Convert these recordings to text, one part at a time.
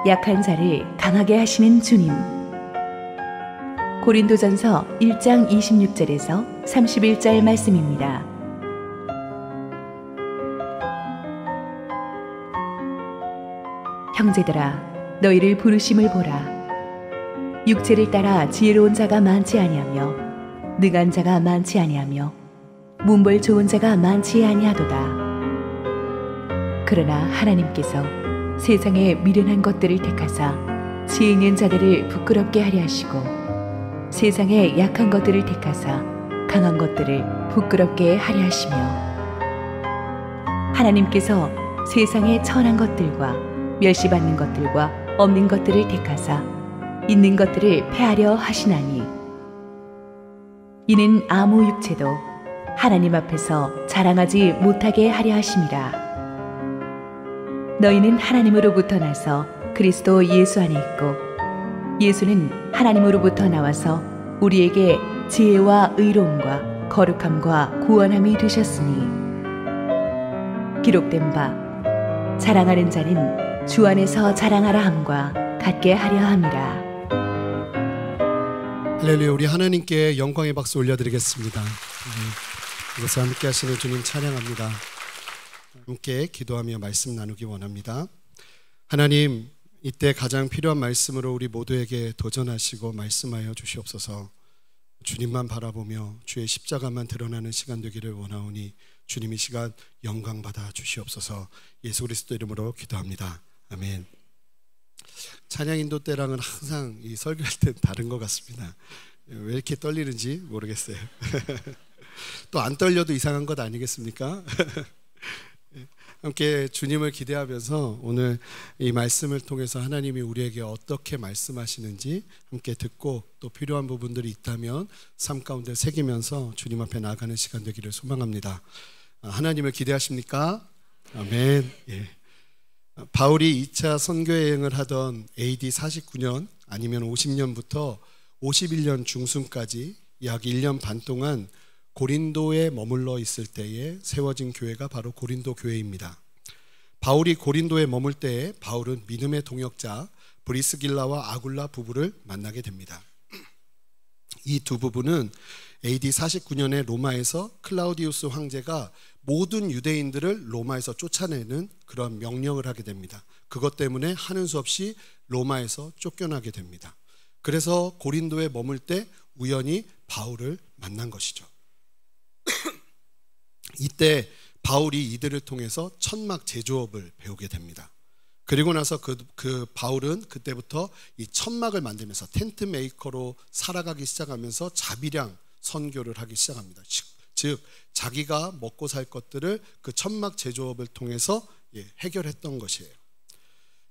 약한 자를 강하게 하시는 주님. 고린도전서 1장 26절에서 31절 말씀입니다. 형제들아, 너희를 부르심을 보라. 육체를 따라 지혜로운 자가 많지 아니하며 능한 자가 많지 아니하며 문벌 좋은 자가 많지 아니하도다. 그러나 하나님께서 세상의 미련한 것들을 택하사 지혜 있는 자들을 부끄럽게 하려 하시고 세상의 약한 것들을 택하사 강한 것들을 부끄럽게 하려 하시며 하나님께서 세상의 천한 것들과 멸시받는 것들과 없는 것들을 택하사 있는 것들을 패하려 하시나니 이는 아무 육체도 하나님 앞에서 자랑하지 못하게 하려 하심이라. 너희는 하나님으로부터 나서 그리스도 예수 안에 있고 예수는 하나님으로부터 나와서 우리에게 지혜와 의로움과 거룩함과 구원함이 되셨으니 기록된 바 자랑하는 자는 주 안에서 자랑하라 함과 같게 하려 함이라. 할렐루야. 우리 하나님께 영광의 박수 올려드리겠습니다. 이것을 함께 하시는 주님 찬양합니다. 함께 기도하며 말씀 나누기 원합니다. 하나님, 이때 가장 필요한 말씀으로 우리 모두에게 도전하시고 말씀하여 주시옵소서. 주님만 바라보며 주의 십자가만 드러나는 시간 되기를 원하오니 주님 이 시간 영광 받아 주시옵소서. 예수 그리스도 이름으로 기도합니다. 아멘. 찬양 인도 때랑은 항상 이 설교할 때 다른 것 같습니다. 왜 이렇게 떨리는지 모르겠어요. 또 안 떨려도 이상한 것 아니겠습니까? 함께 주님을 기대하면서 오늘 이 말씀을 통해서 하나님이 우리에게 어떻게 말씀하시는지 함께 듣고 또 필요한 부분들이 있다면 삶 가운데 새기면서 주님 앞에 나아가는 시간 되기를 소망합니다. 하나님을 기대하십니까? 아멘. 예. 바울이 2차 선교여행을 하던 AD 49년 아니면 50년부터 51년 중순까지 약 1년 반 동안 고린도에 머물러 있을 때에 세워진 교회가 바로 고린도 교회입니다. 바울이 고린도에 머물 때에 바울은 믿음의 동역자 브리스길라와 아굴라 부부를 만나게 됩니다. 이 두 부부는 AD 49년에 로마에서 클라우디우스 황제가 모든 유대인들을 로마에서 쫓아내는 그런 명령을 하게 됩니다. 그것 때문에 하는 수 없이 로마에서 쫓겨나게 됩니다. 그래서 고린도에 머물 때 우연히 바울을 만난 것이죠. 이때 바울이 이들을 통해서 천막 제조업을 배우게 됩니다. 그리고 나서 그 바울은 그때부터 이 천막을 만들면서 텐트 메이커로 살아가기 시작하면서 자비량 선교를 하기 시작합니다. 즉 자기가 먹고 살 것들을 그 천막 제조업을 통해서 해결했던 것이에요.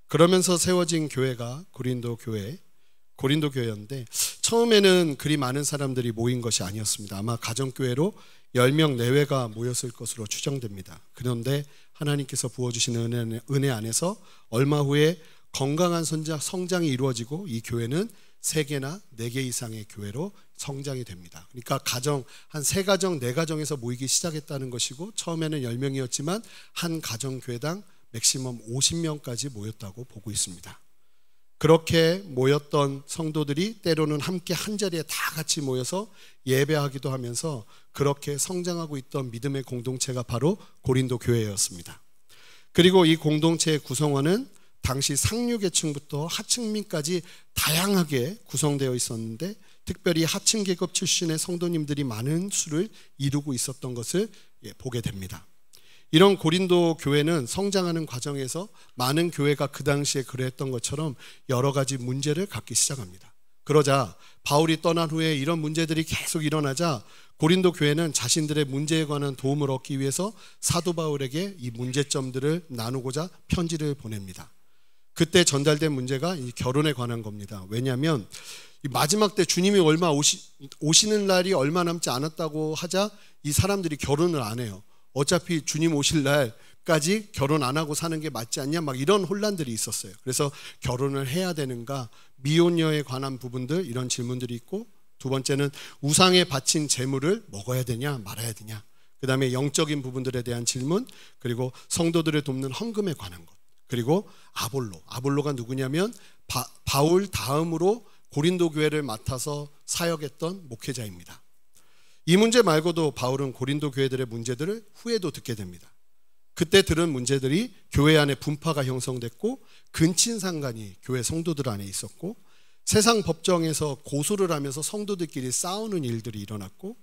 그러면서 세워진 교회가 고린도 교회였는데 처음에는 그리 많은 사람들이 모인 것이 아니었습니다. 아마 가정교회로 10명 내외가 모였을 것으로 추정됩니다. 그런데 하나님께서 부어주시는 은혜 안에서 얼마 후에 건강한 성장이 이루어지고 이 교회는 3개나 4개 이상의 교회로 성장이 됩니다. 그러니까 한 3가정, 4가정에서 모이기 시작했다는 것이고 처음에는 10명이었지만 한 가정교회당 맥시멈 50명까지 모였다고 보고 있습니다. 그렇게 모였던 성도들이 때로는 함께 한자리에 다 같이 모여서 예배하기도 하면서 그렇게 성장하고 있던 믿음의 공동체가 바로 고린도 교회였습니다. 그리고 이 공동체의 구성원은 당시 상류계층부터 하층민까지 다양하게 구성되어 있었는데 특별히 하층 계급 출신의 성도님들이 많은 수를 이루고 있었던 것을 보게 됩니다. 이런 고린도 교회는 성장하는 과정에서 많은 교회가 그 당시에 그랬던 것처럼 여러 가지 문제를 갖기 시작합니다. 그러자 바울이 떠난 후에 이런 문제들이 계속 일어나자 고린도 교회는 자신들의 문제에 관한 도움을 얻기 위해서 사도 바울에게 이 문제점들을 나누고자 편지를 보냅니다. 그때 전달된 문제가 이 결혼에 관한 겁니다. 왜냐하면 이 마지막 때 주님이 오시는 날이 얼마 남지 않았다고 하자 이 사람들이 결혼을 안 해요. 어차피 주님 오실 날까지 결혼 안 하고 사는 게 맞지 않냐 막 이런 혼란들이 있었어요. 그래서 결혼을 해야 되는가, 미혼녀에 관한 부분들 이런 질문들이 있고 두 번째는 우상에 바친 재물을 먹어야 되냐 말아야 되냐, 그 다음에 영적인 부분들에 대한 질문, 그리고 성도들을 돕는 헌금에 관한 것, 그리고 아볼로가 누구냐면 바울 다음으로 고린도 교회를 맡아서 사역했던 목회자입니다. 이 문제 말고도 바울은 고린도 교회들의 문제들을 후에도 듣게 됩니다. 그때 들은 문제들이 교회 안에 분파가 형성됐고 근친상간이 교회 성도들 안에 있었고 세상 법정에서 고소를 하면서 성도들끼리 싸우는 일들이 일어났고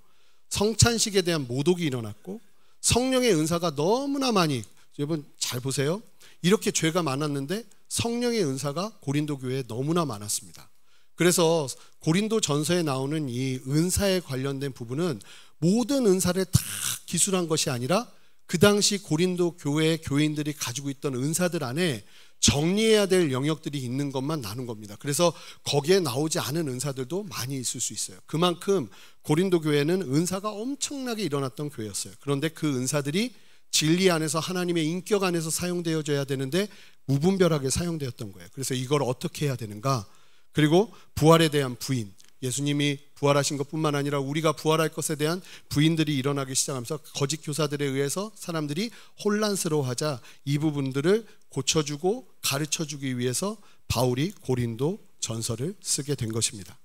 성찬식에 대한 모독이 일어났고 성령의 은사가 너무나 많이, 여러분 잘 보세요. 이렇게 죄가 많았는데 성령의 은사가 고린도 교회에 너무나 많았습니다. 그래서 고린도 전서에 나오는 이 은사에 관련된 부분은 모든 은사를 다 기술한 것이 아니라 그 당시 고린도 교회 교인들이 가지고 있던 은사들 안에 정리해야 될 영역들이 있는 것만 나눈 겁니다. 그래서 거기에 나오지 않은 은사들도 많이 있을 수 있어요. 그만큼 고린도 교회는 은사가 엄청나게 일어났던 교회였어요. 그런데 그 은사들이 진리 안에서 하나님의 인격 안에서 사용되어져야 되는데 무분별하게 사용되었던 거예요. 그래서 이걸 어떻게 해야 되는가? 그리고 부활에 대한 부인, 예수님이 부활하신 것뿐만 아니라 우리가 부활할 것에 대한 부인들이 일어나기 시작하면서 거짓 교사들에 의해서 사람들이 혼란스러워하자 이 부분들을 고쳐주고 가르쳐주기 위해서 바울이 고린도 전서를 쓰게 된 것입니다.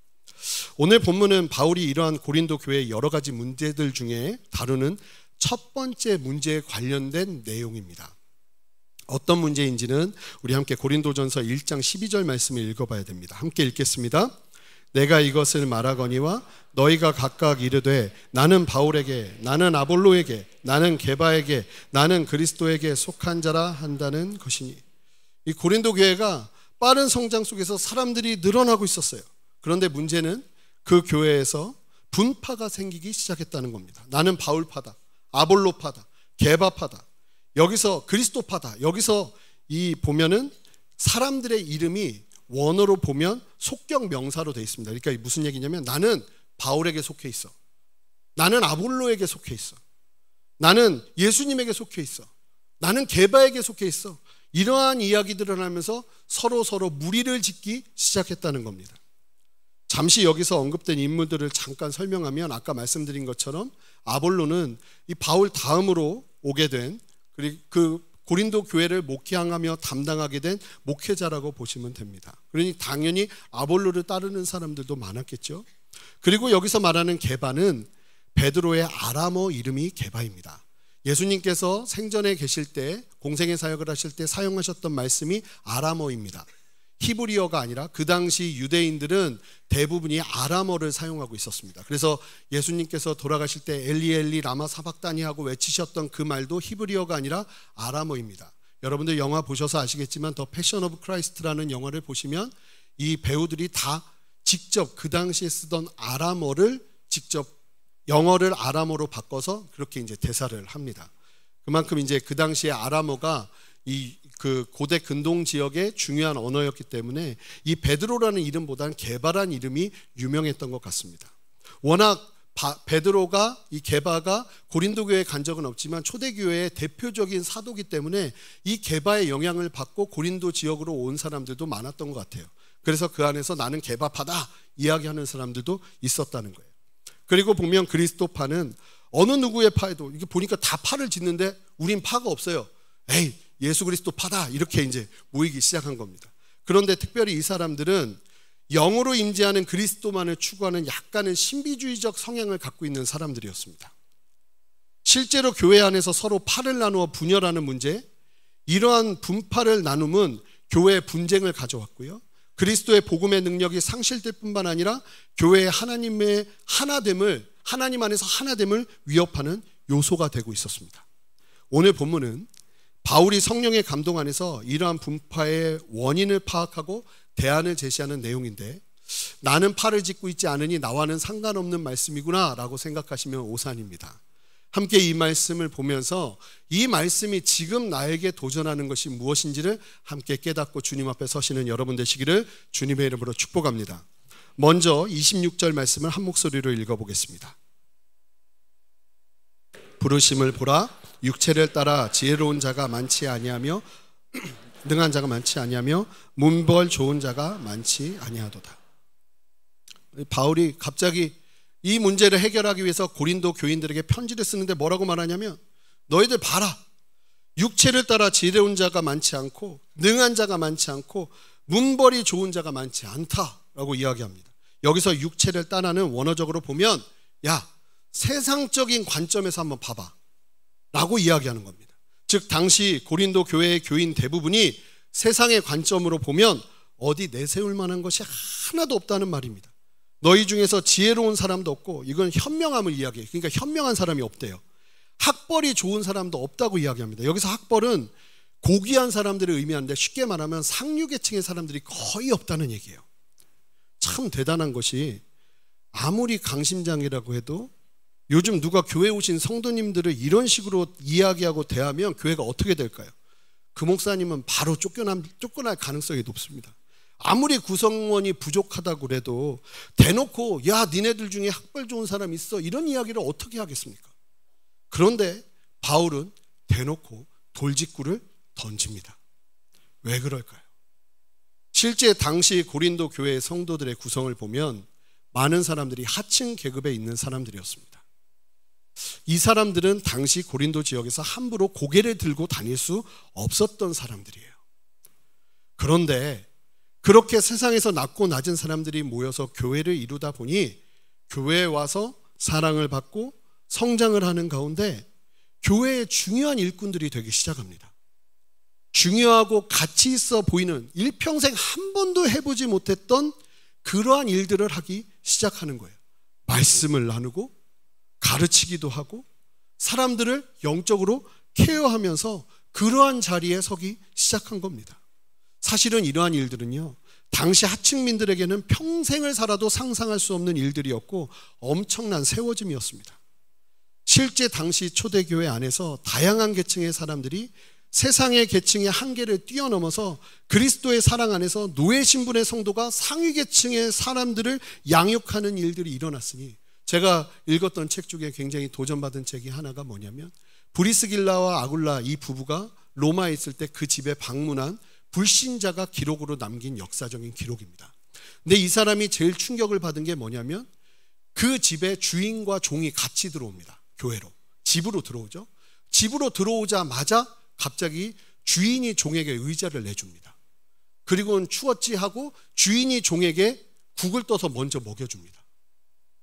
오늘 본문은 바울이 이러한 고린도 교회의 여러 가지 문제들 중에 다루는 첫 번째 문제에 관련된 내용입니다. 어떤 문제인지는 우리 함께 고린도전서 1장 12절 말씀을 읽어봐야 됩니다. 함께 읽겠습니다. 내가 이것을 말하거니와 너희가 각각 이르되 나는 바울에게, 나는 아볼로에게, 나는 게바에게, 나는 그리스도에게 속한 자라 한다는 것이니. 이 고린도 교회가 빠른 성장 속에서 사람들이 늘어나고 있었어요. 그런데 문제는 그 교회에서 분파가 생기기 시작했다는 겁니다. 나는 바울파다, 아볼로파다, 게바파다, 여기서 그리스도파다. 여기서 이 보면은 사람들의 이름이 원어로 보면 속격 명사로 되어 있습니다. 그러니까 무슨 얘기냐면 나는 바울에게 속해 있어, 나는 아볼로에게 속해 있어, 나는 예수님에게 속해 있어, 나는 게바에게 속해 있어. 이러한 이야기들을 하면서 서로 무리를 짓기 시작했다는 겁니다. 잠시 여기서 언급된 인물들을 잠깐 설명하면 아까 말씀드린 것처럼 아볼로는 이 바울 다음으로 오게 된 그 고린도 교회를 목회하며 담당하게 된 목회자라고 보시면 됩니다. 그러니 당연히 아볼로를 따르는 사람들도 많았겠죠. 그리고 여기서 말하는 게바는 베드로의 아람어 이름이 게바입니다. 예수님께서 생전에 계실 때 공생의 사역을 하실 때 사용하셨던 말씀이 아람어입니다. 히브리어가 아니라 그 당시 유대인들은 대부분이 아람어를 사용하고 있었습니다. 그래서 예수님께서 돌아가실 때 엘리 엘리 라마 사박다니 하고 외치셨던 그 말도 히브리어가 아니라 아람어입니다. 여러분들 영화 보셔서 아시겠지만 더 패션 오브 크라이스트라는 영화를 보시면 이 배우들이 다 직접 그 당시에 쓰던 아람어를 직접 영어를 아람어로 바꿔서 그렇게 이제 대사를 합니다. 그만큼 이제 그 당시에 아람어가 그 고대 근동 지역의 중요한 언어였기 때문에 이 베드로라는 이름보다는 게바라는 이름이 유명했던 것 같습니다. 워낙 베드로가 이 게바가 고린도 교회에 간 적은 없지만 초대교회의 대표적인 사도기 때문에 이 게바의 영향을 받고 고린도 지역으로 온 사람들도 많았던 것 같아요. 그래서 그 안에서 나는 게바파다 이야기하는 사람들도 있었다는 거예요. 그리고 보면 그리스도파는 어느 누구의 파에도 이게 보니까 다 파를 짓는데 우린 파가 없어요. 에이, 예수 그리스도 파다 이렇게 이제 모이기 시작한 겁니다. 그런데 특별히 이 사람들은 영으로 임재하는 그리스도만을 추구하는 약간은 신비주의적 성향을 갖고 있는 사람들이었습니다. 실제로 교회 안에서 서로 파를 나누어 분열하는 문제, 이러한 분파를 나눔은 교회의 분쟁을 가져왔고요. 그리스도의 복음의 능력이 상실될 뿐만 아니라 교회의 하나님의 하나됨을, 하나님 안에서 하나됨을 위협하는 요소가 되고 있었습니다. 오늘 본문은 바울이 성령의 감동 안에서 이러한 분파의 원인을 파악하고 대안을 제시하는 내용인데, 나는 파를 짓고 있지 않으니 나와는 상관없는 말씀이구나 라고 생각하시면 오산입니다. 함께 이 말씀을 보면서 이 말씀이 지금 나에게 도전하는 것이 무엇인지를 함께 깨닫고 주님 앞에 서시는 여러분 되시기를 주님의 이름으로 축복합니다. 먼저 26절 말씀을 한 목소리로 읽어보겠습니다. 부르심을 보라, 육체를 따라 지혜로운 자가 많지 아니하며 능한 자가 많지 아니하며 문벌 좋은 자가 많지 아니하도다. 바울이 갑자기 이 문제를 해결하기 위해서 고린도 교인들에게 편지를 쓰는데 뭐라고 말하냐면, 너희들 봐라, 육체를 따라 지혜로운 자가 많지 않고 능한 자가 많지 않고 문벌이 좋은 자가 많지 않다라고 이야기합니다. 여기서 육체를 따라는 원어적으로 보면 야, 세상적인 관점에서 한번 봐봐 라고 이야기하는 겁니다. 즉 당시 고린도 교회의 교인 대부분이 세상의 관점으로 보면 어디 내세울 만한 것이 하나도 없다는 말입니다. 너희 중에서 지혜로운 사람도 없고, 이건 현명함을 이야기해요. 그러니까 현명한 사람이 없대요. 학벌이 좋은 사람도 없다고 이야기합니다. 여기서 학벌은 고귀한 사람들을 의미하는데 쉽게 말하면 상류계층의 사람들이 거의 없다는 얘기예요. 참 대단한 것이 아무리 강심장이라고 해도 요즘 누가 교회 오신 성도님들을 이런 식으로 이야기하고 대하면 교회가 어떻게 될까요? 그 목사님은 바로 쫓겨날 가능성이 높습니다. 아무리 구성원이 부족하다고 그래도 대놓고 야, 니네들 중에 학벌 좋은 사람 있어, 이런 이야기를 어떻게 하겠습니까? 그런데 바울은 대놓고 돌직구를 던집니다. 왜 그럴까요? 실제 당시 고린도 교회의 성도들의 구성을 보면 많은 사람들이 하층 계급에 있는 사람들이었습니다. 이 사람들은 당시 고린도 지역에서 함부로 고개를 들고 다닐 수 없었던 사람들이에요. 그런데 그렇게 세상에서 낮고 낮은 사람들이 모여서 교회를 이루다 보니 교회에 와서 사랑을 받고 성장을 하는 가운데 교회의 중요한 일꾼들이 되기 시작합니다. 중요하고 가치 있어 보이는, 일평생 한 번도 해보지 못했던 그러한 일들을 하기 시작하는 거예요. 말씀을 나누고 가르치기도 하고 사람들을 영적으로 케어하면서 그러한 자리에 서기 시작한 겁니다. 사실은 이러한 일들은요, 당시 하층민들에게는 평생을 살아도 상상할 수 없는 일들이었고 엄청난 세워짐이었습니다. 실제 당시 초대교회 안에서 다양한 계층의 사람들이 세상의 계층의 한계를 뛰어넘어서 그리스도의 사랑 안에서 노예 신분의 성도가 상위 계층의 사람들을 양육하는 일들이 일어났으니, 제가 읽었던 책 중에 굉장히 도전받은 책이 하나가 뭐냐면 브리스길라와 아굴라 이 부부가 로마에 있을 때 그 집에 방문한 불신자가 기록으로 남긴 역사적인 기록입니다. 근데 이 사람이 제일 충격을 받은 게 뭐냐면 그 집에 주인과 종이 같이 들어옵니다. 교회로. 집으로 들어오죠. 집으로 들어오자마자 갑자기 주인이 종에게 의자를 내줍니다. 그리고는 추웠지 하고 주인이 종에게 국을 떠서 먼저 먹여줍니다.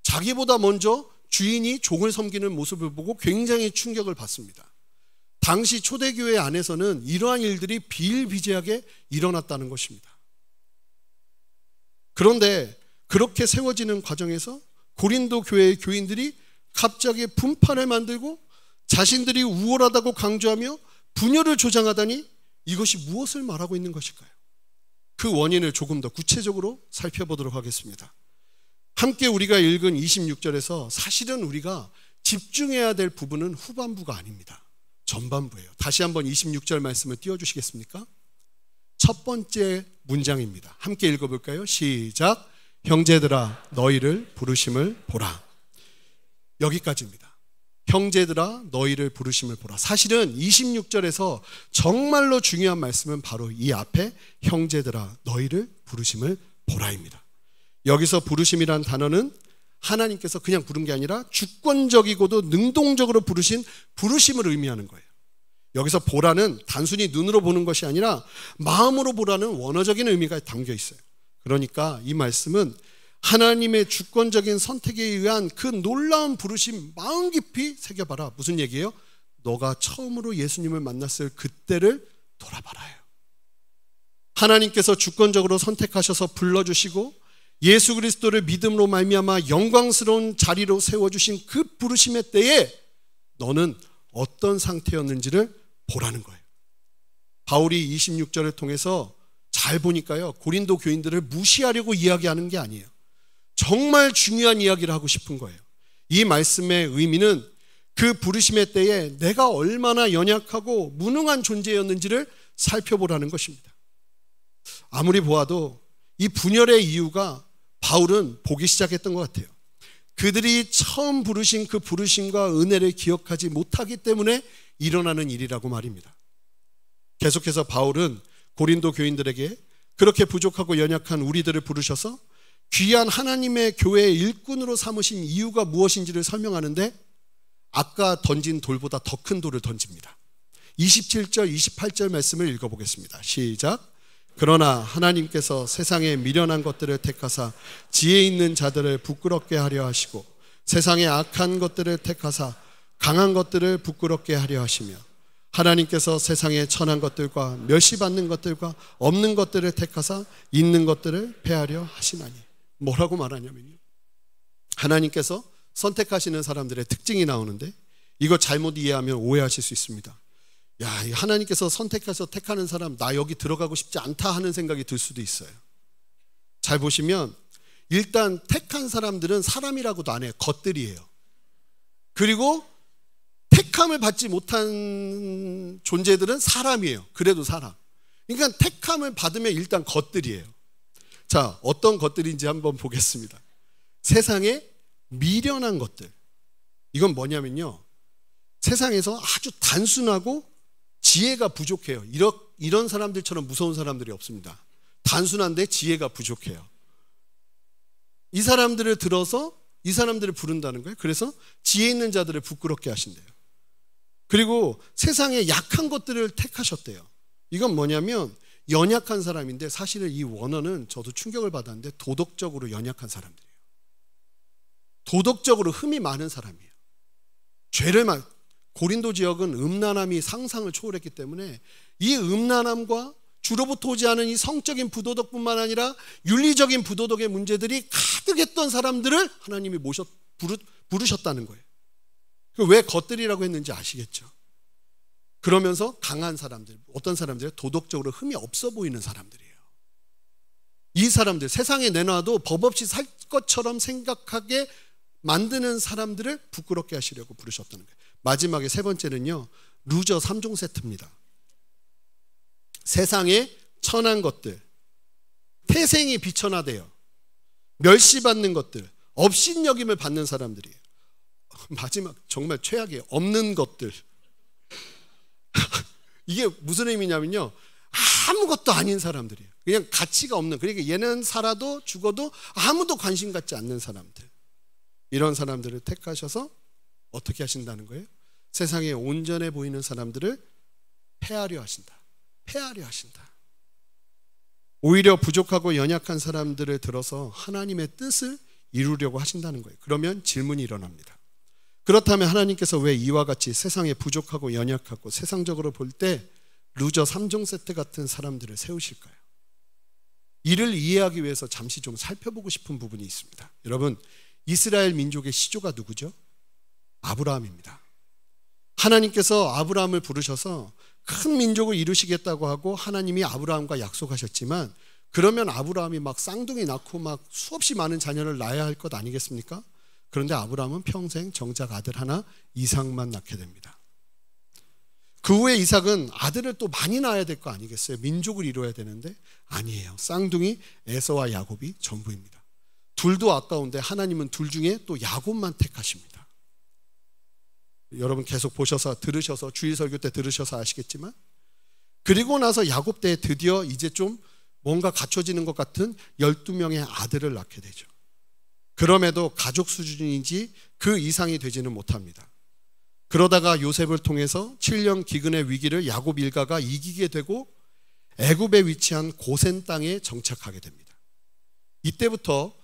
자기보다 먼저 주인이 종을 섬기는 모습을 보고 굉장히 충격을 받습니다. 당시 초대교회 안에서는 이러한 일들이 비일비재하게 일어났다는 것입니다. 그런데 그렇게 세워지는 과정에서 고린도 교회의 교인들이 갑자기 분파를 만들고 자신들이 우월하다고 강조하며 분열을 조장하다니, 이것이 무엇을 말하고 있는 것일까요? 그 원인을 조금 더 구체적으로 살펴보도록 하겠습니다. 함께 우리가 읽은 26절에서 사실은 우리가 집중해야 될 부분은 후반부가 아닙니다. 전반부예요. 다시 한번 26절 말씀을 띄워주시겠습니까? 첫 번째 문장입니다. 함께 읽어볼까요? 시작. 형제들아 너희를 부르심을 보라. 여기까지입니다. 형제들아 너희를 부르심을 보라. 사실은 26절에서 정말로 중요한 말씀은 바로 이 앞에 형제들아 너희를 부르심을 보라입니다. 여기서 부르심이란 단어는 하나님께서 그냥 부른 게 아니라 주권적이고도 능동적으로 부르신 부르심을 의미하는 거예요. 여기서 보라는 단순히 눈으로 보는 것이 아니라 마음으로 보라는 원어적인 의미가 담겨 있어요. 그러니까 이 말씀은 하나님의 주권적인 선택에 의한 그 놀라운 부르심 마음 깊이 새겨봐라. 무슨 얘기예요? 너가 처음으로 예수님을 만났을 그때를 돌아봐라요. 하나님께서 주권적으로 선택하셔서 불러주시고 예수 그리스도를 믿음으로 말미암아 영광스러운 자리로 세워주신 그 부르심의 때에 너는 어떤 상태였는지를 보라는 거예요. 바울이 26절을 통해서 잘 보니까요, 고린도 교인들을 무시하려고 이야기하는 게 아니에요. 정말 중요한 이야기를 하고 싶은 거예요. 이 말씀의 의미는 그 부르심의 때에 내가 얼마나 연약하고 무능한 존재였는지를 살펴보라는 것입니다. 아무리 보아도 이 분열의 이유가 바울은 보기 시작했던 것 같아요. 그들이 처음 부르신 그 부르심과 은혜를 기억하지 못하기 때문에 일어나는 일이라고 말입니다. 계속해서 바울은 고린도 교인들에게 그렇게 부족하고 연약한 우리들을 부르셔서 귀한 하나님의 교회의 일꾼으로 삼으신 이유가 무엇인지를 설명하는데 아까 던진 돌보다 더 큰 돌을 던집니다. 27절, 28절 말씀을 읽어보겠습니다. 시작. 그러나 하나님께서 세상에 미련한 것들을 택하사 지혜 있는 자들을 부끄럽게 하려 하시고 세상의 악한 것들을 택하사 강한 것들을 부끄럽게 하려 하시며 하나님께서 세상의 천한 것들과 멸시받는 것들과 없는 것들을 택하사 있는 것들을 패하려 하시나니. 뭐라고 말하냐면요, 하나님께서 선택하시는 사람들의 특징이 나오는데 이거 잘못 이해하면 오해하실 수 있습니다. 야, 하나님께서 선택해서 택하는 사람, 나 여기 들어가고 싶지 않다 하는 생각이 들 수도 있어요. 잘 보시면 일단 택한 사람들은 사람이라고도 안 해요. 것들이에요. 그리고 택함을 받지 못한 존재들은 사람이에요. 그래도 사람. 그러니까 택함을 받으면 일단 것들이에요. 자, 어떤 것들인지 한번 보겠습니다. 세상에 미련한 것들. 이건 뭐냐면요, 세상에서 아주 단순하고 지혜가 부족해요. 이런 사람들처럼 무서운 사람들이 없습니다. 단순한데 지혜가 부족해요. 이 사람들을 들어서 이 사람들을 부른다는 거예요. 그래서 지혜 있는 자들을 부끄럽게 하신대요. 그리고 세상에 약한 것들을 택하셨대요. 이건 뭐냐면 연약한 사람인데, 사실은 이 원어는 저도 충격을 받았는데 도덕적으로 연약한 사람들이에요. 도덕적으로 흠이 많은 사람이에요. 고린도 지역은 음란함이 상상을 초월했기 때문에 이 음란함과 주로부터 오지 않은 이 성적인 부도덕뿐만 아니라 윤리적인 부도덕의 문제들이 가득했던 사람들을 하나님이 부르셨다는 거예요. 왜 것들이라고 했는지 아시겠죠? 그러면서 강한 사람들, 어떤 사람들은 도덕적으로 흠이 없어 보이는 사람들이에요. 이 사람들, 세상에 내놔도 법 없이 살 것처럼 생각하게 만드는 사람들을 부끄럽게 하시려고 부르셨다는 거예요. 마지막에 세 번째는요, 루저 3종 세트입니다. 세상에 천한 것들, 태생이 비천하대요. 멸시받는 것들, 업신여김을 받는 사람들이에요. 마지막 정말 최악이에요. 없는 것들. 이게 무슨 의미냐면요, 아무것도 아닌 사람들이에요. 그냥 가치가 없는, 그러니까 얘는 살아도 죽어도 아무도 관심 갖지 않는 사람들. 이런 사람들을 택하셔서 어떻게 하신다는 거예요? 세상에 온전해 보이는 사람들을 폐하려 하신다. 폐하려 하신다. 오히려 부족하고 연약한 사람들을 들어서 하나님의 뜻을 이루려고 하신다는 거예요. 그러면 질문이 일어납니다. 그렇다면 하나님께서 왜 이와 같이 세상에 부족하고 연약하고 세상적으로 볼 때 루저 3종 세트 같은 사람들을 세우실까요? 이를 이해하기 위해서 잠시 좀 살펴보고 싶은 부분이 있습니다. 여러분, 이스라엘 민족의 시조가 누구죠? 아브라함입니다. 하나님께서 아브라함을 부르셔서 큰 민족을 이루시겠다고 하고 하나님이 아브라함과 약속하셨지만, 그러면 아브라함이 막 쌍둥이 낳고 막 수없이 많은 자녀를 낳아야 할 것 아니겠습니까? 그런데 아브라함은 평생 정작 아들 하나 이삭만 낳게 됩니다. 그 후에 이삭은 아들을 또 많이 낳아야 될 거 아니겠어요? 민족을 이루어야 되는데 아니에요. 쌍둥이 에서와 야곱이 전부입니다. 둘도 아까운데 하나님은 둘 중에 또 야곱만 택하십니다. 여러분 계속 보셔서 들으셔서 주일 설교 때 들으셔서 아시겠지만, 그리고 나서 야곱 때에 드디어 이제 좀 뭔가 갖춰지는 것 같은 12명의 아들을 낳게 되죠. 그럼에도 가족 수준인지 그 이상이 되지는 못합니다. 그러다가 요셉을 통해서 7년 기근의 위기를 야곱 일가가 이기게 되고 애굽에 위치한 고센 땅에 정착하게 됩니다. 이때부터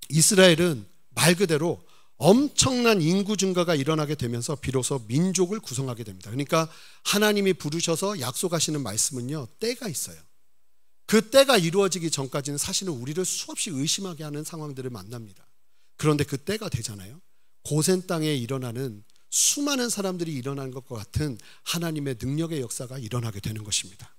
이스라엘은 말 그대로 엄청난 인구 증가가 일어나게 되면서 비로소 민족을 구성하게 됩니다. 그러니까 하나님이 부르셔서 약속하시는 말씀은요, 때가 있어요. 그 때가 이루어지기 전까지는 사실은 우리를 수없이 의심하게 하는 상황들을 만납니다. 그런데 그 때가 되잖아요. 고센 땅에 일어나는 수많은 사람들이 일어나는 것과 같은 하나님의 능력의 역사가 일어나게 되는 것입니다.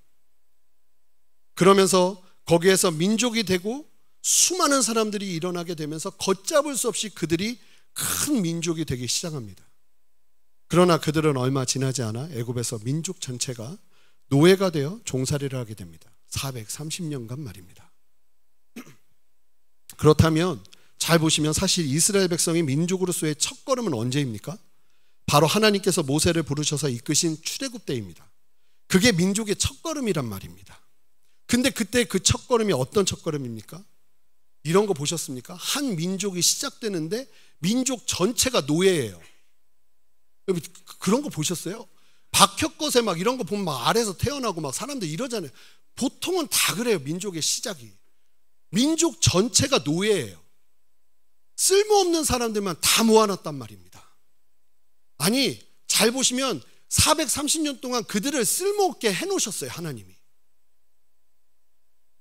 그러면서 거기에서 민족이 되고 수많은 사람들이 일어나게 되면서 걷잡을 수 없이 그들이 큰 민족이 되기 시작합니다. 그러나 그들은 얼마 지나지 않아 애굽에서 민족 전체가 노예가 되어 종살이를 하게 됩니다. 430년간 말입니다. 그렇다면 잘 보시면 사실 이스라엘 백성이 민족으로서의 첫걸음은 언제입니까? 바로 하나님께서 모세를 부르셔서 이끄신 출애굽 때입니다. 그게 민족의 첫걸음이란 말입니다. 근데 그때 그 첫걸음이 어떤 첫걸음입니까? 이런 거 보셨습니까? 한 민족이 시작되는데 민족 전체가 노예예요. 그런 거 보셨어요? 박혁것에 막 이런 거 보면 막 아래에서 태어나고 막 사람들 이러잖아요. 보통은 다 그래요. 민족의 시작이. 민족 전체가 노예예요. 쓸모없는 사람들만 다 모아놨단 말입니다. 아니, 잘 보시면 430년 동안 그들을 쓸모없게 해놓으셨어요, 하나님이.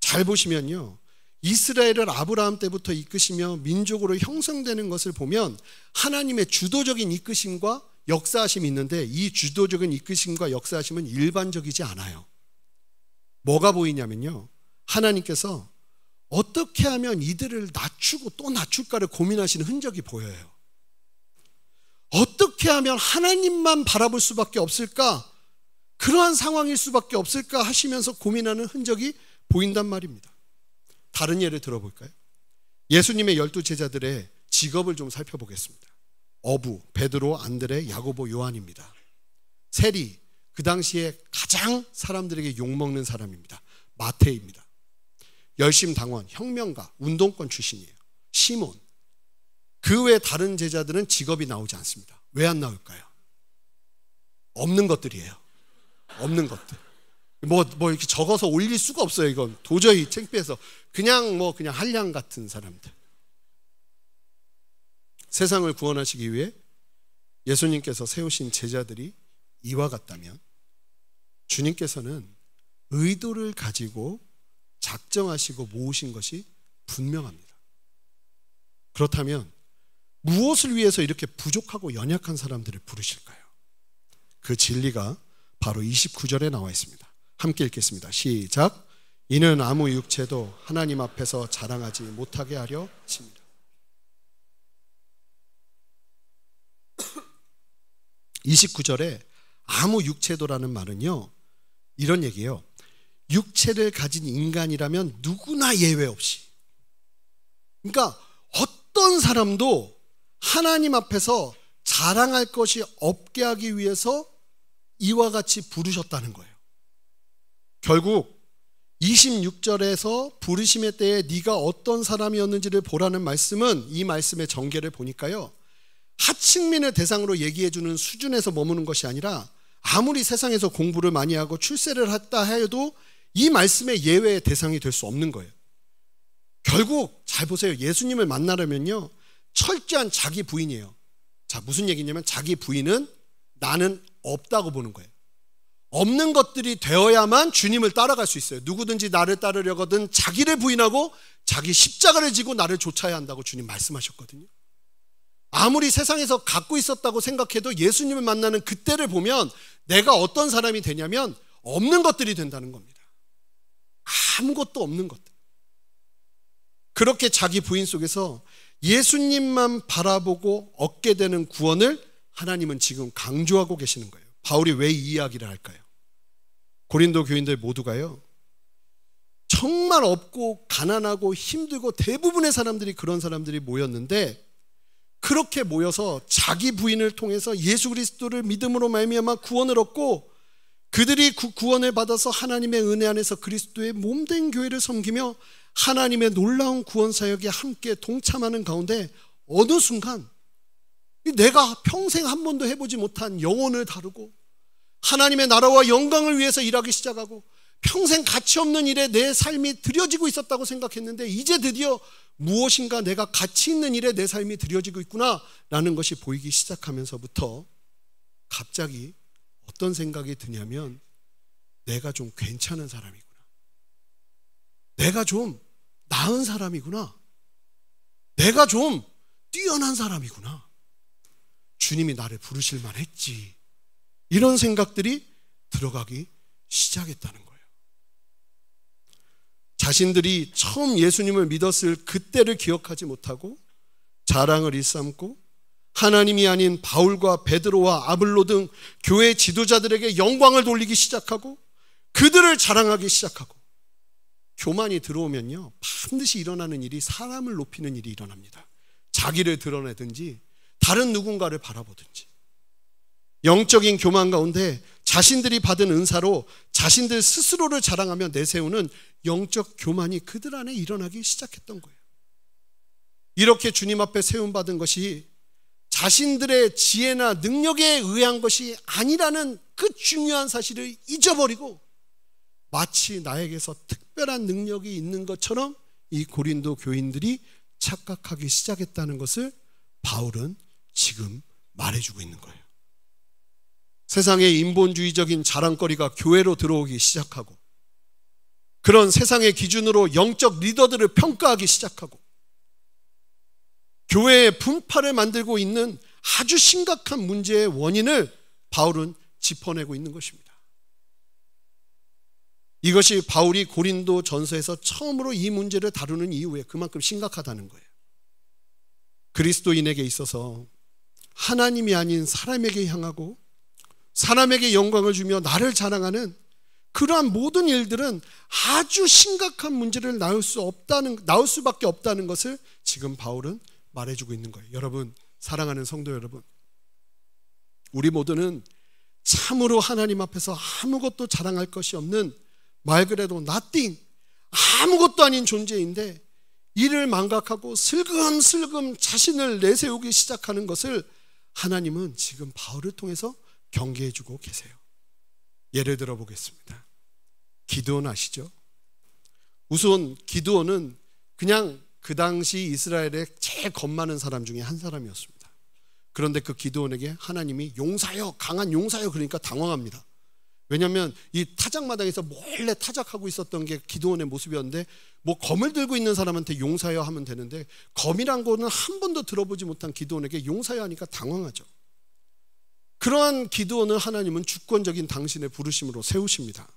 잘 보시면요, 이스라엘을 아브라함 때부터 이끄시며 민족으로 형성되는 것을 보면 하나님의 주도적인 이끄심과 역사하심이 있는데, 이 주도적인 이끄심과 역사하심은 일반적이지 않아요. 뭐가 보이냐면요, 하나님께서 어떻게 하면 이들을 낮추고 또 낮출까를 고민하시는 흔적이 보여요. 어떻게 하면 하나님만 바라볼 수밖에 없을까, 그러한 상황일 수밖에 없을까 하시면서 고민하는 흔적이 보인단 말입니다. 다른 예를 들어볼까요? 예수님의 12 제자들의 직업을 좀 살펴보겠습니다. 어부, 베드로, 안드레, 야고보, 요한입니다. 세리, 그 당시에 가장 사람들에게 욕먹는 사람입니다. 마태입니다. 열심당원, 혁명가, 운동권 출신이에요. 시몬. 그 외 다른 제자들은 직업이 나오지 않습니다. 왜 안 나올까요? 없는 것들이에요. 없는 것들. 뭐 이렇게 적어서 올릴 수가 없어요. 이건 도저히 창피해서 그냥 한량 같은 사람들. 세상을 구원하시기 위해 예수님께서 세우신 제자들이 이와 같다면 주님께서는 의도를 가지고 작정하시고 모으신 것이 분명합니다. 그렇다면 무엇을 위해서 이렇게 부족하고 연약한 사람들을 부르실까요? 그 진리가 바로 29절에 나와 있습니다. 함께 읽겠습니다. 시작. 이는 아무 육체도 하나님 앞에서 자랑하지 못하게 하려 하십니다. 29절에 아무 육체도라는 말은요, 이런 얘기예요. 육체를 가진 인간이라면 누구나 예외 없이, 그러니까 어떤 사람도 하나님 앞에서 자랑할 것이 없게 하기 위해서 이와 같이 부르셨다는 거예요. 결국 26절에서 부르심의 때에 네가 어떤 사람이었는지를 보라는 말씀은, 이 말씀의 전개를 보니까요, 하층민을 대상으로 얘기해주는 수준에서 머무는 것이 아니라 아무리 세상에서 공부를 많이 하고 출세를 했다 해도 이 말씀의 예외의 대상이 될 수 없는 거예요. 결국 잘 보세요. 예수님을 만나려면요, 철저한 자기 부인이에요. 자, 무슨 얘기냐면 자기 부인은 나는 없다고 보는 거예요. 없는 것들이 되어야만 주님을 따라갈 수 있어요. 누구든지 나를 따르려거든 자기를 부인하고 자기 십자가를 지고 나를 좇아야 한다고 주님 말씀하셨거든요. 아무리 세상에서 갖고 있었다고 생각해도 예수님을 만나는 그때를 보면 내가 어떤 사람이 되냐면 없는 것들이 된다는 겁니다. 아무것도 없는 것들. 그렇게 자기 부인 속에서 예수님만 바라보고 얻게 되는 구원을 하나님은 지금 강조하고 계시는 거예요. 바울이 왜 이 이야기를 할까요? 고린도 교인들 모두가요, 정말 없고 가난하고 힘들고 대부분의 사람들이 그런 사람들이 모였는데, 그렇게 모여서 자기 부인을 통해서 예수 그리스도를 믿음으로 말미암아 구원을 얻고 그들이 그 구원을 받아서 하나님의 은혜 안에서 그리스도의 몸된 교회를 섬기며 하나님의 놀라운 구원 사역에 함께 동참하는 가운데 어느 순간 내가 평생 한 번도 해보지 못한 영혼을 다루고 하나님의 나라와 영광을 위해서 일하기 시작하고 평생 가치 없는 일에 내 삶이 들여지고 있었다고 생각했는데 이제 드디어 무엇인가 내가 가치 있는 일에 내 삶이 들여지고 있구나 라는 것이 보이기 시작하면서부터 갑자기 어떤 생각이 드냐면 내가 좀 괜찮은 사람이구나, 내가 좀 나은 사람이구나, 내가 좀 뛰어난 사람이구나, 주님이 나를 부르실 만했지, 이런 생각들이 들어가기 시작했다는 거예요. 자신들이 처음 예수님을 믿었을 그때를 기억하지 못하고 자랑을 일삼고 하나님이 아닌 바울과 베드로와 아블로 등 교회 지도자들에게 영광을 돌리기 시작하고 그들을 자랑하기 시작하고, 교만이 들어오면요 반드시 일어나는 일이 사람을 높이는 일이 일어납니다. 자기를 드러내든지 다른 누군가를 바라보든지. 영적인 교만 가운데 자신들이 받은 은사로 자신들 스스로를 자랑하며 내세우는 영적 교만이 그들 안에 일어나기 시작했던 거예요. 이렇게 주님 앞에 세움받은 것이 자신들의 지혜나 능력에 의한 것이 아니라는 그 중요한 사실을 잊어버리고 마치 나에게서 특별한 능력이 있는 것처럼 이 고린도 교인들이 착각하기 시작했다는 것을 바울은 지금 말해주고 있는 거예요. 세상의 인본주의적인 자랑거리가 교회로 들어오기 시작하고, 그런 세상의 기준으로 영적 리더들을 평가하기 시작하고, 교회의 분파를 만들고 있는 아주 심각한 문제의 원인을 바울은 짚어내고 있는 것입니다. 이것이 바울이 고린도 전서에서 처음으로 이 문제를 다루는 이유에 그만큼 심각하다는 거예요. 그리스도인에게 있어서 하나님이 아닌 사람에게 향하고 사람에게 영광을 주며 나를 자랑하는 그러한 모든 일들은 아주 심각한 문제를 낳을 수밖에 없다는 것을 지금 바울은 말해주고 있는 거예요. 여러분, 사랑하는 성도 여러분, 우리 모두는 참으로 하나님 앞에서 아무것도 자랑할 것이 없는, 말 그대로 nothing, 아무것도 아닌 존재인데 이를 망각하고 슬금슬금 자신을 내세우기 시작하는 것을 하나님은 지금 바울을 통해서 경계해주고 계세요. 예를 들어 보겠습니다. 기드온 아시죠? 우선 기드온은 그냥 그 당시 이스라엘의 제일 겁 많은 사람 중에 한 사람이었습니다. 그런데 그 기드온에게 하나님이 용사여, 강한 용사여, 그러니까 당황합니다. 왜냐하면 이 타작마당에서 몰래 타작하고 있었던 게 기드온의 모습이었는데, 뭐 검을 들고 있는 사람한테 용사여 하면 되는데 검이란 거는 한 번도 들어보지 못한 기드온에게 용사여 하니까 당황하죠. 그러한 기드온을 하나님은 주권적인 당신의 부르심으로 세우십니다.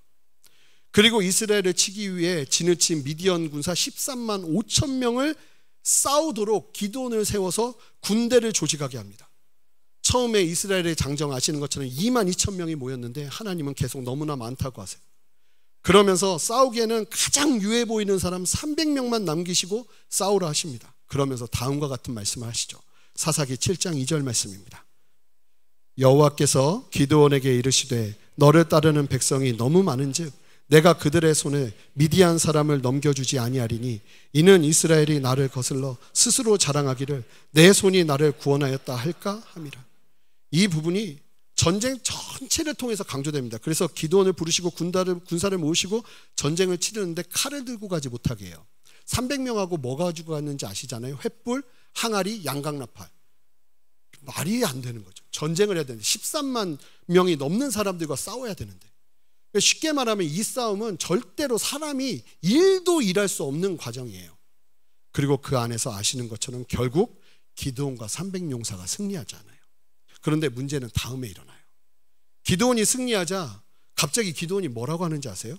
그리고 이스라엘을 치기 위해 진을 미디안 군사 13만 5천 명을 싸우도록 기드온을 세워서 군대를 조직하게 합니다. 처음에 이스라엘의 장정 아시는 것처럼 2만 2천 명이 모였는데 하나님은 계속 너무나 많다고 하세요. 그러면서 싸우기에는 가장 유해 보이는 사람 300명만 남기시고 싸우라 하십니다. 그러면서 다음과 같은 말씀을 하시죠. 사사기 7장 2절 말씀입니다. 여호와께서 기드온에게 이르시되 너를 따르는 백성이 너무 많은즉 내가 그들의 손에 미디안 사람을 넘겨주지 아니하리니 이는 이스라엘이 나를 거슬러 스스로 자랑하기를 내 손이 나를 구원하였다 할까 함이라. 이 부분이 전쟁 전체를 통해서 강조됩니다. 그래서 기드온을 부르시고 군사를 모으시고 전쟁을 치르는데 칼을 들고 가지 못하게 해요. 300명하고 뭐 가지고 갔는지 아시잖아요. 횃불, 항아리, 양강나팔. 말이 안 되는 거죠. 전쟁을 해야 되는데 13만 명이 넘는 사람들과 싸워야 되는데, 쉽게 말하면 이 싸움은 절대로 사람이 일도 일할 수 없는 과정이에요. 그리고 그 안에서 아시는 것처럼 결국 기드온과 300용사가 승리하지 않아요. 그런데 문제는 다음에 일어나요. 기드온이 승리하자 갑자기 기드온이 뭐라고 하는지 아세요?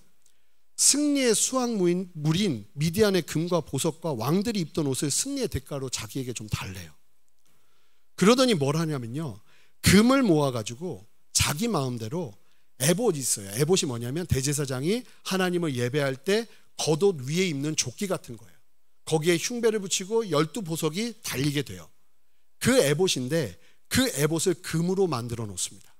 승리의 수확물인 미디안의 금과 보석과 왕들이 입던 옷을 승리의 대가로 자기에게 좀 달래요. 그러더니 뭘 하냐면요, 금을 모아가지고 자기 마음대로 에봇이 있어요. 에봇이 뭐냐면 대제사장이 하나님을 예배할 때 겉옷 위에 입는 조끼 같은 거예요. 거기에 흉배를 붙이고 12보석이 달리게 돼요. 그 에봇인데 그 에봇을 금으로 만들어 놓습니다.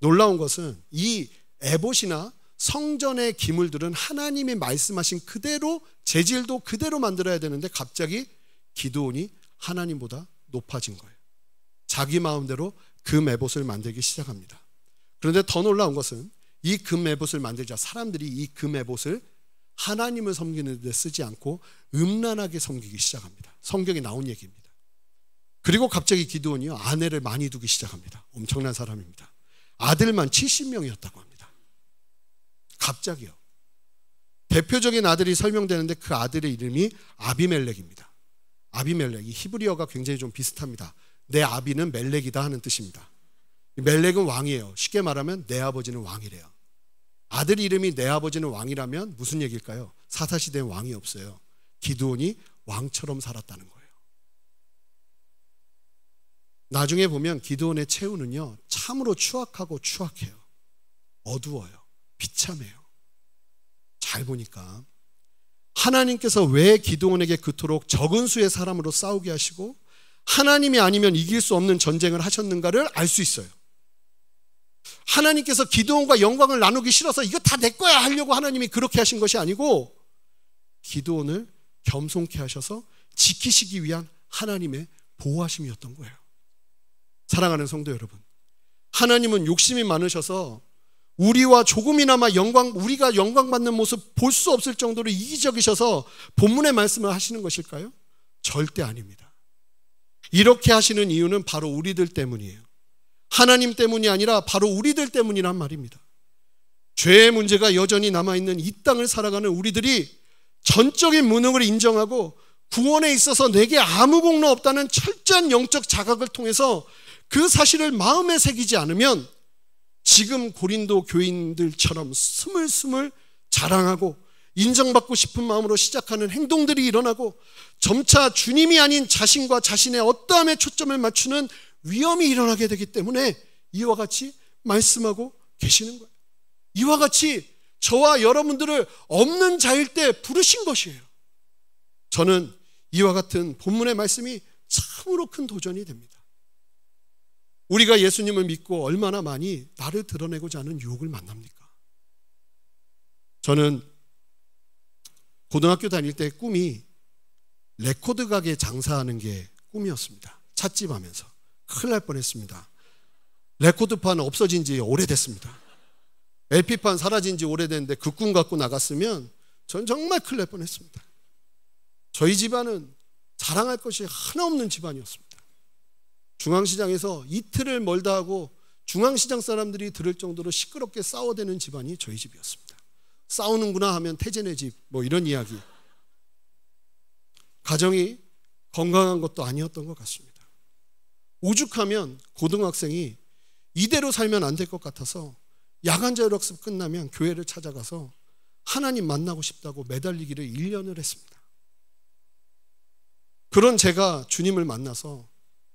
놀라운 것은 이 에봇이나 성전의 기물들은 하나님이 말씀하신 그대로, 재질도 그대로 만들어야 되는데 갑자기 기드온이 하나님보다 높아진 거예요. 자기 마음대로 금 에봇을 만들기 시작합니다. 그런데 더 놀라운 것은 이 금 에봇을 만들자 사람들이 이 금 에봇을 하나님을 섬기는 데 쓰지 않고 음란하게 섬기기 시작합니다. 성경에 나온 얘기입니다. 그리고 갑자기 기드온이요, 아내를 많이 두기 시작합니다. 엄청난 사람입니다. 아들만 70명이었다고 합니다. 갑자기요. 대표적인 아들이 설명되는데 그 아들의 이름이 아비멜렉입니다. 아비멜렉, 이 히브리어가 굉장히 좀 비슷합니다. 내 아비는 멜렉이다 하는 뜻입니다. 멜렉은 왕이에요. 쉽게 말하면 내 아버지는 왕이래요. 아들 이름이 내 아버지는 왕이라면 무슨 얘기일까요? 사사시대엔 왕이 없어요. 기드온이 왕처럼 살았다는 거예요. 나중에 보면 기드온의 최후는요, 참으로 추악하고 추악해요. 어두워요. 비참해요. 잘 보니까 하나님께서 왜 기드온에게 그토록 적은 수의 사람으로 싸우게 하시고 하나님이 아니면 이길 수 없는 전쟁을 하셨는가를 알 수 있어요. 하나님께서 기드온과 영광을 나누기 싫어서 이거 다 내 거야 하려고 하나님이 그렇게 하신 것이 아니고 기드온을 겸손케 하셔서 지키시기 위한 하나님의 보호하심이었던 거예요. 사랑하는 성도 여러분, 하나님은 욕심이 많으셔서 우리와 조금이나마 우리가 영광받는 모습 볼 수 없을 정도로 이기적이셔서 본문의 말씀을 하시는 것일까요? 절대 아닙니다. 이렇게 하시는 이유는 바로 우리들 때문이에요. 하나님 때문이 아니라 바로 우리들 때문이란 말입니다. 죄의 문제가 여전히 남아있는 이 땅을 살아가는 우리들이 전적인 무능을 인정하고 구원에 있어서 내게 아무 공로 없다는 철저한 영적 자각을 통해서 그 사실을 마음에 새기지 않으면 지금 고린도 교인들처럼 스물스물 자랑하고 인정받고 싶은 마음으로 시작하는 행동들이 일어나고 점차 주님이 아닌 자신과 자신의 어떠함에 초점을 맞추는 위험이 일어나게 되기 때문에 이와 같이 말씀하고 계시는 거예요. 이와 같이 저와 여러분들을 없는 자일 때 부르신 것이에요. 저는 이와 같은 본문의 말씀이 참으로 큰 도전이 됩니다. 우리가 예수님을 믿고 얼마나 많이 나를 드러내고자 하는 유혹을 만납니까? 저는 고등학교 다닐 때 꿈이 레코드 가게 장사하는 게 꿈이었습니다. 찻집 하면서. 큰일 날 뻔했습니다. 레코드판 없어진 지 오래됐습니다. LP판 사라진 지 오래됐는데 그 꿈 갖고 나갔으면 전 정말 큰일 날 뻔했습니다. 저희 집안은 자랑할 것이 하나 없는 집안이었습니다. 중앙시장에서 이틀을 멀다 하고 중앙시장 사람들이 들을 정도로 시끄럽게 싸워대는 집안이 저희 집이었습니다. 싸우는구나 하면 태진의 집 뭐 이런 이야기. 가정이 건강한 것도 아니었던 것 같습니다. 오죽하면 고등학생이 이대로 살면 안 될 것 같아서 야간 자율학습 끝나면 교회를 찾아가서 하나님 만나고 싶다고 매달리기를 1년을 했습니다. 그런 제가 주님을 만나서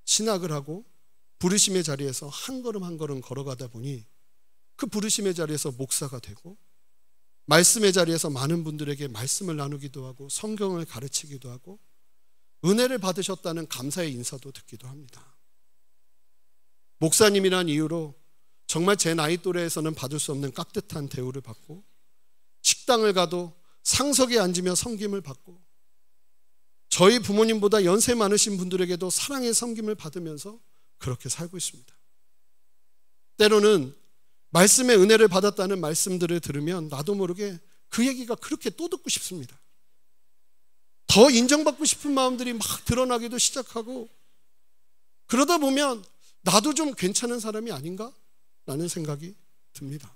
신학을 하고 부르심의 자리에서 한 걸음 한 걸음 걸어가다 보니 그 부르심의 자리에서 목사가 되고 말씀의 자리에서 많은 분들에게 말씀을 나누기도 하고 성경을 가르치기도 하고 은혜를 받으셨다는 감사의 인사도 듣기도 합니다. 목사님이란 이유로 정말 제 나이 또래에서는 받을 수 없는 깍듯한 대우를 받고 식당을 가도 상석에 앉으며 섬김을 받고 저희 부모님보다 연세 많으신 분들에게도 사랑의 섬김을 받으면서 그렇게 살고 있습니다. 때로는 말씀의 은혜를 받았다는 말씀들을 들으면 나도 모르게 그 얘기가 그렇게 또 듣고 싶습니다. 더 인정받고 싶은 마음들이 막 드러나기도 시작하고 그러다 보면 나도 좀 괜찮은 사람이 아닌가? 라는 생각이 듭니다.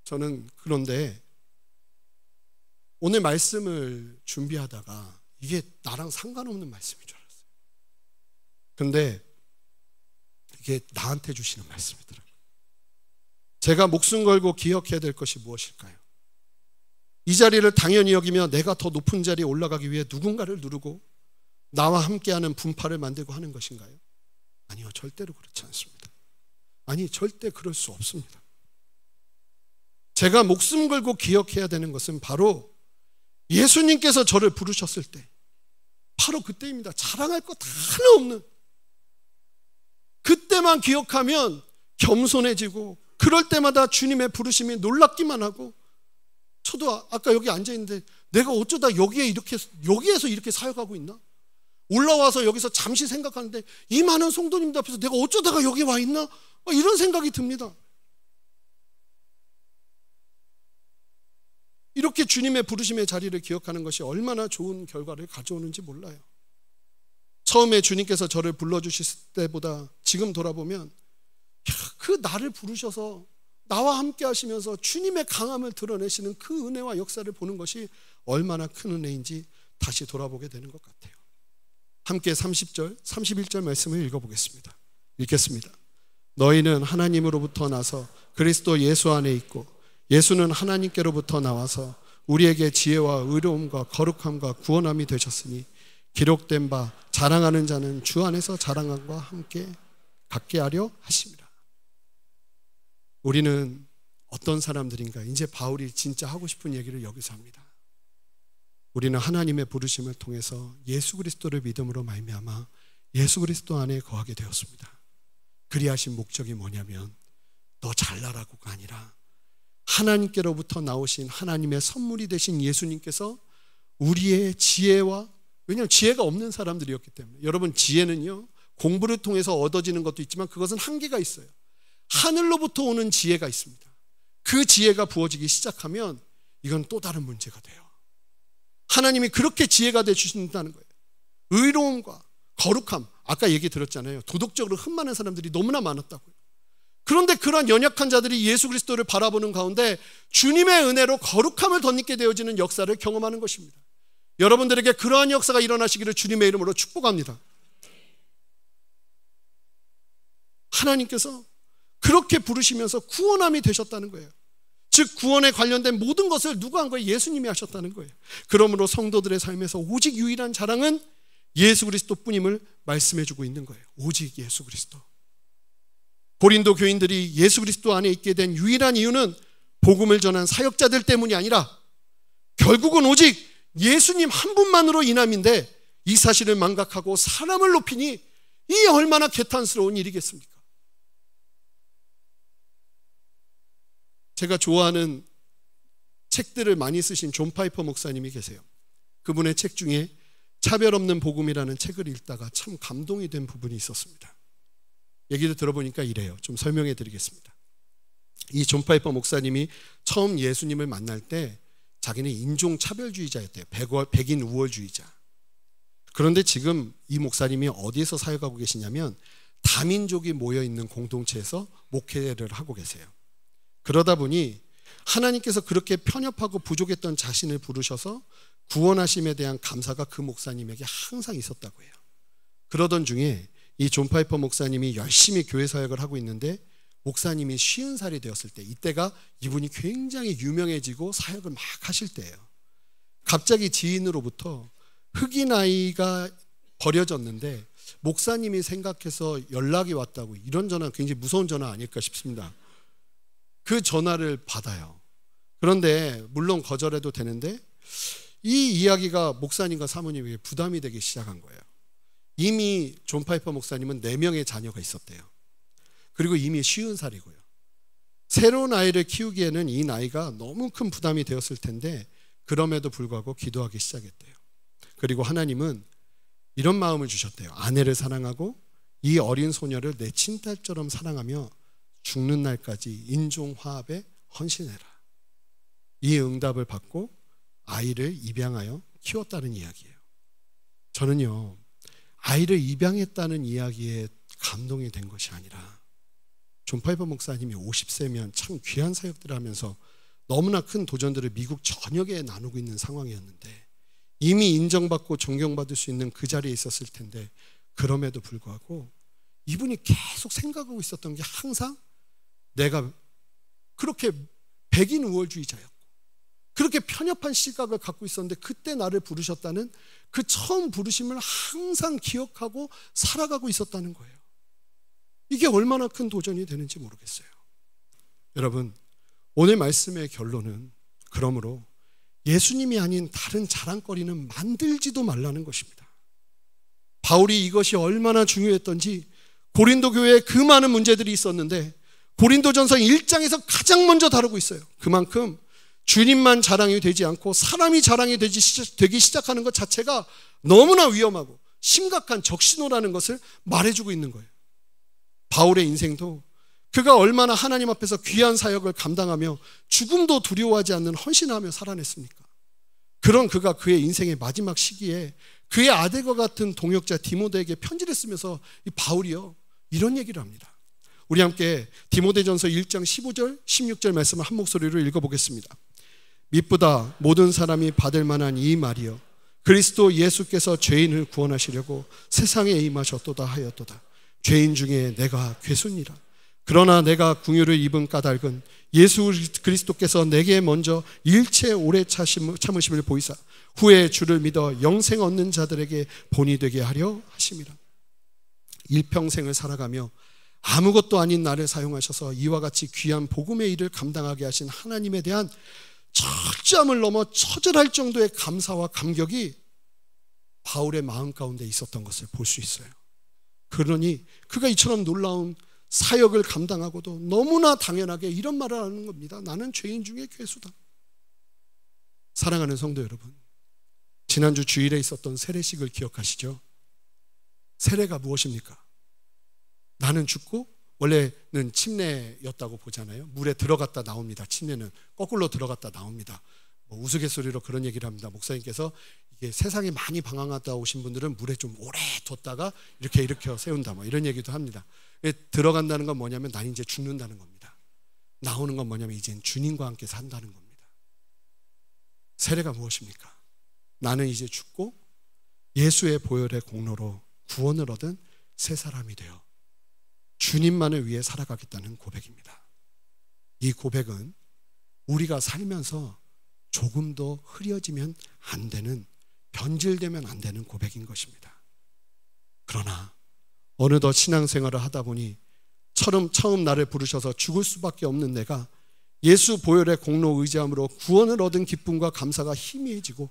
저는 그런데 오늘 말씀을 준비하다가 이게 나랑 상관없는 말씀인 줄 알았어요. 그런데 이게 나한테 주시는 말씀이더라고요. 제가 목숨 걸고 기억해야 될 것이 무엇일까요? 이 자리를 당연히 여기며 내가 더 높은 자리에 올라가기 위해 누군가를 누르고 나와 함께하는 분파를 만들고 하는 것인가요? 아니요, 절대로 그렇지 않습니다. 아니, 절대 그럴 수 없습니다. 제가 목숨 걸고 기억해야 되는 것은 바로 예수님께서 저를 부르셨을 때 바로 그때입니다. 자랑할 것 하나 없는 그때만 기억하면 겸손해지고 그럴 때마다 주님의 부르심이 놀랍기만 하고 저도 아까 여기 앉아있는데 내가 어쩌다 여기에서 이렇게 사역하고 있나? 올라와서 여기서 잠시 생각하는데 이 많은 성도님들 앞에서 내가 어쩌다가 여기 와 있나? 이런 생각이 듭니다. 이렇게 주님의 부르심의 자리를 기억하는 것이 얼마나 좋은 결과를 가져오는지 몰라요. 처음에 주님께서 저를 불러주실 때보다 지금 돌아보면 그 나를 부르셔서 나와 함께 하시면서 주님의 강함을 드러내시는 그 은혜와 역사를 보는 것이 얼마나 큰 은혜인지 다시 돌아보게 되는 것 같아요. 함께 30절, 31절 말씀을 읽어보겠습니다. 읽겠습니다. 너희는 하나님으로부터 나서 그리스도 예수 안에 있고 예수는 하나님께로부터 나와서 우리에게 지혜와 의로움과 거룩함과 구원함이 되셨으니 기록된 바 자랑하는 자는 주 안에서 자랑함과 함께 갖게 하려 하심이라. 우리는 어떤 사람들인가? 이제 바울이 진짜 하고 싶은 얘기를 여기서 합니다. 우리는 하나님의 부르심을 통해서 예수 그리스도를 믿음으로 말미암아 예수 그리스도 안에 거하게 되었습니다. 그리하신 목적이 뭐냐면 너 잘나라고가 아니라 하나님께로부터 나오신 하나님의 선물이 되신 예수님께서 우리의 지혜와, 왜냐하면 지혜가 없는 사람들이었기 때문에, 여러분 지혜는요 공부를 통해서 얻어지는 것도 있지만 그것은 한계가 있어요. 하늘로부터 오는 지혜가 있습니다. 그 지혜가 부어지기 시작하면 이건 또 다른 문제가 돼요. 하나님이 그렇게 지혜가 되주신다는 거예요. 의로움과 거룩함, 아까 얘기 들었잖아요. 도덕적으로 흠 많은 사람들이 너무나 많았다고요. 그런데 그런 연약한 자들이 예수 그리스도를 바라보는 가운데 주님의 은혜로 거룩함을 덧입게 되어지는 역사를 경험하는 것입니다. 여러분들에게 그러한 역사가 일어나시기를 주님의 이름으로 축복합니다. 하나님께서 그렇게 부르시면서 구원함이 되셨다는 거예요. 즉 구원에 관련된 모든 것을 누가 한 거예요? 예수님이 하셨다는 거예요. 그러므로 성도들의 삶에서 오직 유일한 자랑은 예수 그리스도뿐임을 말씀해주고 있는 거예요. 오직 예수 그리스도. 고린도 교인들이 예수 그리스도 안에 있게 된 유일한 이유는 복음을 전한 사역자들 때문이 아니라 결국은 오직 예수님 한 분만으로 인함인데, 이 사실을 망각하고 사람을 높이니 이 얼마나 개탄스러운 일이겠습니까? 제가 좋아하는 책들을 많이 쓰신 존 파이퍼 목사님이 계세요. 그분의 책 중에 차별 없는 복음이라는 책을 읽다가 참 감동이 된 부분이 있었습니다. 얘기를 들어보니까 이래요. 좀 설명해 드리겠습니다. 이 존 파이퍼 목사님이 처음 예수님을 만날 때 자기는 인종차별주의자였대요. 백인 우월주의자. 그런데 지금 이 목사님이 어디에서 사역하고 계시냐면 다민족이 모여있는 공동체에서 목회를 하고 계세요. 그러다 보니 하나님께서 그렇게 편협하고 부족했던 자신을 부르셔서 구원하심에 대한 감사가 그 목사님에게 항상 있었다고 해요. 그러던 중에 이 존 파이퍼 목사님이 열심히 교회 사역을 하고 있는데 목사님이 50살이 되었을 때, 이때가 이분이 굉장히 유명해지고 사역을 막 하실 때예요. 갑자기 지인으로부터 흑인 아이가 버려졌는데 목사님이 생각해서 연락이 왔다고, 이런 전화 굉장히 무서운 전화 아닐까 싶습니다. 그 전화를 받아요. 그런데 물론 거절해도 되는데 이 이야기가 목사님과 사모님에게 부담이 되기 시작한 거예요. 이미 존 파이퍼 목사님은 4명의 자녀가 있었대요. 그리고 이미 50살이고요. 새로운 아이를 키우기에는 이 나이가 너무 큰 부담이 되었을 텐데 그럼에도 불구하고 기도하기 시작했대요. 그리고 하나님은 이런 마음을 주셨대요. 아내를 사랑하고 이 어린 소녀를 내 친딸처럼 사랑하며 죽는 날까지 인종화합에 헌신해라. 이 응답을 받고 아이를 입양하여 키웠다는 이야기예요. 저는요, 아이를 입양했다는 이야기에 감동이 된 것이 아니라 존 파이퍼 목사님이 50세면 참 귀한 사역들을 하면서 너무나 큰 도전들을 미국 전역에 나누고 있는 상황이었는데 이미 인정받고 존경받을 수 있는 그 자리에 있었을 텐데 그럼에도 불구하고 이분이 계속 생각하고 있었던 게 항상 내가 그렇게 백인 우월주의자였고 그렇게 편협한 시각을 갖고 있었는데 그때 나를 부르셨다는 그 처음 부르심을 항상 기억하고 살아가고 있었다는 거예요. 이게 얼마나 큰 도전이 되는지 모르겠어요. 여러분, 오늘 말씀의 결론은 그러므로 예수님이 아닌 다른 자랑거리는 만들지도 말라는 것입니다. 바울이 이것이 얼마나 중요했던지 고린도 교회에 그 많은 문제들이 있었는데 고린도전서 1장에서 가장 먼저 다루고 있어요. 그만큼 주님만 자랑이 되지 않고 사람이 자랑이 되기 시작하는 것 자체가 너무나 위험하고 심각한 적신호라는 것을 말해주고 있는 거예요. 바울의 인생도 그가 얼마나 하나님 앞에서 귀한 사역을 감당하며 죽음도 두려워하지 않는 헌신하며 살아냈습니까? 그런 그가 그의 인생의 마지막 시기에 그의 아들과 같은 동역자 디모데에게 편지를 쓰면서 이 바울이요 이런 얘기를 합니다. 우리 함께 디모데전서 1장 15절 16절 말씀을 한 목소리로 읽어보겠습니다. 미쁘다 모든 사람이 받을 만한 이 말이요 그리스도 예수께서 죄인을 구원하시려고 세상에 임하셨도다 하였도다. 죄인 중에 내가 괴순이라. 그러나 내가 긍휼을 입은 까닭은 예수 그리스도께서 내게 먼저 일체 오래 참으심을 보이사 후에 주를 믿어 영생 얻는 자들에게 본이 되게 하려 하심이라. 일평생을 살아가며 아무것도 아닌 나를 사용하셔서 이와 같이 귀한 복음의 일을 감당하게 하신 하나님에 대한 철저함을 넘어 처절할 정도의 감사와 감격이 바울의 마음 가운데 있었던 것을 볼 수 있어요. 그러니 그가 이처럼 놀라운 사역을 감당하고도 너무나 당연하게 이런 말을 하는 겁니다. 나는 죄인 중에 괴수다. 사랑하는 성도 여러분, 지난주 주일에 있었던 세례식을 기억하시죠? 세례가 무엇입니까? 나는 죽고 원래는 침례였다고 보잖아요. 물에 들어갔다 나옵니다. 침례는 거꾸로 들어갔다 나옵니다. 우스갯소리로 그런 얘기를 합니다. 목사님께서 이게 세상에 많이 방황하다 오신 분들은 물에 좀 오래 뒀다가 이렇게 일으켜 세운다 이런 얘기도 합니다. 들어간다는 건 뭐냐면 난 이제 죽는다는 겁니다. 나오는 건 뭐냐면 이젠 주님과 함께 산다는 겁니다. 세례가 무엇입니까? 나는 이제 죽고 예수의 보혈의 공로로 구원을 얻은 새 사람이 되어 주님만을 위해 살아가겠다는 고백입니다. 이 고백은 우리가 살면서 조금도 흐려지면 안 되는, 변질되면 안 되는 고백인 것입니다. 그러나 어느덧 신앙생활을 하다 보니 처음 나를 부르셔서 죽을 수밖에 없는 내가 예수 보혈의 공로 의지함으로 구원을 얻은 기쁨과 감사가 희미해지고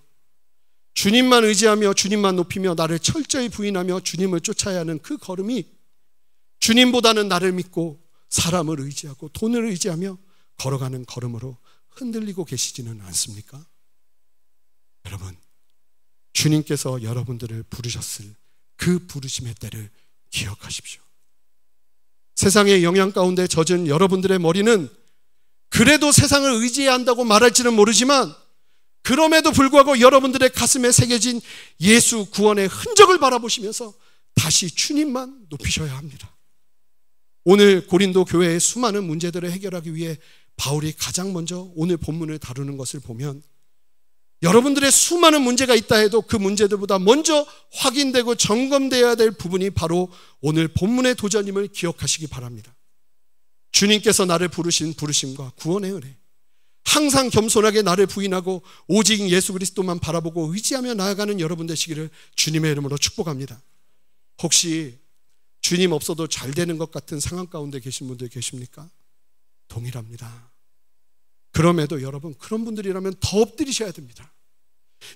주님만 의지하며 주님만 높이며 나를 철저히 부인하며 주님을 쫓아야 하는 그 걸음이 주님보다는 나를 믿고 사람을 의지하고 돈을 의지하며 걸어가는 걸음으로 흔들리고 계시지는 않습니까? 여러분, 주님께서 여러분들을 부르셨을 그 부르심의 때를 기억하십시오. 세상의 영향 가운데 젖은 여러분들의 머리는 그래도 세상을 의지해야 한다고 말할지는 모르지만 그럼에도 불구하고 여러분들의 가슴에 새겨진 예수 구원의 흔적을 바라보시면서 다시 주님만 높이셔야 합니다. 오늘 고린도 교회의 수많은 문제들을 해결하기 위해 바울이 가장 먼저 오늘 본문을 다루는 것을 보면 여러분들의 수많은 문제가 있다 해도 그 문제들보다 먼저 확인되고 점검되어야 될 부분이 바로 오늘 본문의 도전임을 기억하시기 바랍니다. 주님께서 나를 부르신 부르심과 구원의 은혜, 항상 겸손하게 나를 부인하고 오직 예수 그리스도만 바라보고 의지하며 나아가는 여러분 되시기를 주님의 이름으로 축복합니다. 혹시 주님 없어도 잘 되는 것 같은 상황 가운데 계신 분들 계십니까? 동일합니다. 그럼에도 여러분, 그런 분들이라면 더 엎드리셔야 됩니다.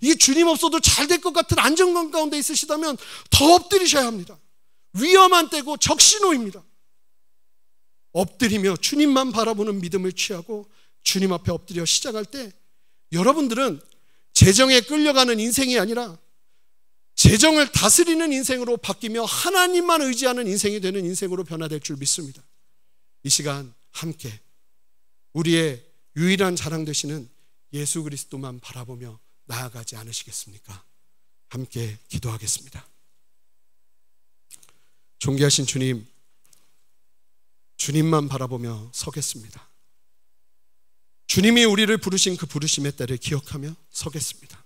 이게 주님 없어도 잘 될 것 같은 안정감 가운데 있으시다면 더 엎드리셔야 합니다. 위험한 때고 적신호입니다. 엎드리며 주님만 바라보는 믿음을 취하고 주님 앞에 엎드려 시작할 때 여러분들은 재정에 끌려가는 인생이 아니라 재정을 다스리는 인생으로 바뀌며 하나님만 의지하는 인생이 되는 인생으로 변화될 줄 믿습니다. 이 시간 함께 우리의 유일한 자랑 되시는 예수 그리스도만 바라보며 나아가지 않으시겠습니까? 함께 기도하겠습니다. 존귀하신 주님, 주님만 바라보며 서겠습니다. 주님이 우리를 부르신 그 부르심의 때를 기억하며 서겠습니다.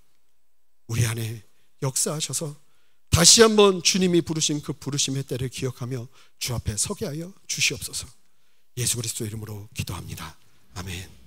우리 안에 역사하셔서 다시 한번 주님이 부르신 그 부르심의 때를 기억하며 주 앞에 서게 하여 주시옵소서. 예수 그리스도 이름으로 기도합니다. 아멘.